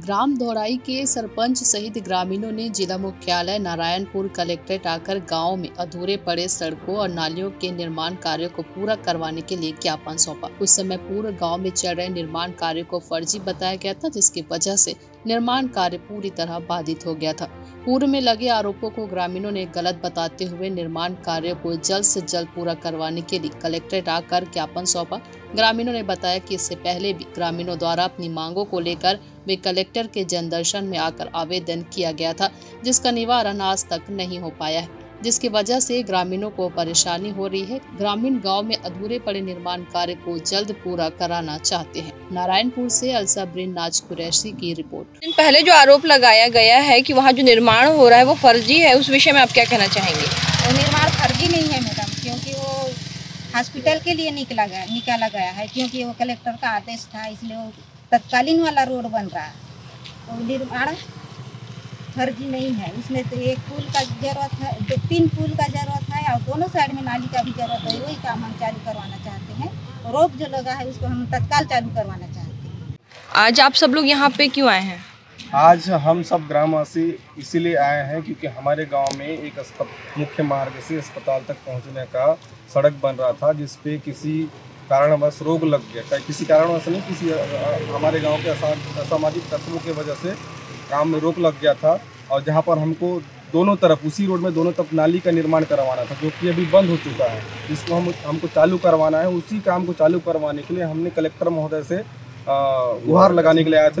ग्राम धौड़ाई के सरपंच सहित ग्रामीणों ने जिला मुख्यालय नारायणपुर कलेक्ट्रेट आकर गांव में अधूरे पड़े सड़कों और नालियों के निर्माण कार्यों को पूरा करवाने के लिए ज्ञापन सौंपा। उस समय पूरे गांव में चल रहे निर्माण कार्य को फर्जी बताया गया था, जिसकी वजह से निर्माण कार्य पूरी तरह बाधित हो गया था। पूर्व में लगे आरोपों को ग्रामीणों ने गलत बताते हुए निर्माण कार्य को जल्द से जल्द पूरा करवाने के लिए कलेक्ट्रेट आकर ज्ञापन सौंपा। ग्रामीणों ने बताया कि इससे पहले भी ग्रामीणों द्वारा अपनी मांगों को लेकर वे कलेक्टर के जनदर्शन में आकर आवेदन किया गया था, जिसका निवारण आज तक नहीं हो पाया है, जिसकी वजह से ग्रामीणों को परेशानी हो रही है। ग्रामीण गांव में अधूरे पड़े निर्माण कार्य को जल्द पूरा कराना चाहते हैं। नारायणपुर से अलसाब्रीन नाज कुरैशी की रिपोर्ट। पहले जो आरोप लगाया गया है कि वहाँ जो निर्माण हो रहा है वो फर्जी है, उस विषय में आप क्या कहना चाहेंगे? वो निर्माण फर्जी नहीं है मैडम, क्योंकि वो हॉस्पिटल के लिए निकाला गया है, क्योंकि वो कलेक्टर का आदेश था, इसलिए वो तत्कालीन वाला रोड बन रहा है। वो निर्माण फर्जी नहीं है। उसमें तो एक पुल का जरूरत है, 3 पुल का जरूरत है और दोनों साइड में नाली का भी जरूरत है। वही काम हम चालू करवाना चाहते हैं। रोक जो लगा है उसको हम तत्काल चालू करवाना चाहते हैं। आज आप सब लोग यहाँ पे क्यों आए हैं? आज हम सब ग्रामवासी इसीलिए आए हैं क्योंकि हमारे गांव में एक मुख्य मार्ग से अस्पताल तक पहुंचने का सड़क बन रहा था, जिस पे किसी कारणवश रोक लग गया। चाहे किसी कारणवश नहीं, किसी हमारे गांव के असामाजिक तत्वों की वजह से काम में रोक लग गया था। और जहां पर हमको दोनों तरफ, उसी रोड में दोनों तरफ नाली का निर्माण करवाना था, जो कि अभी बंद हो चुका है, जिसको हमको चालू करवाना है। उसी काम को चालू करवाने के लिए हमने कलेक्टर महोदय से गुहार लगाने के लिए आए थे।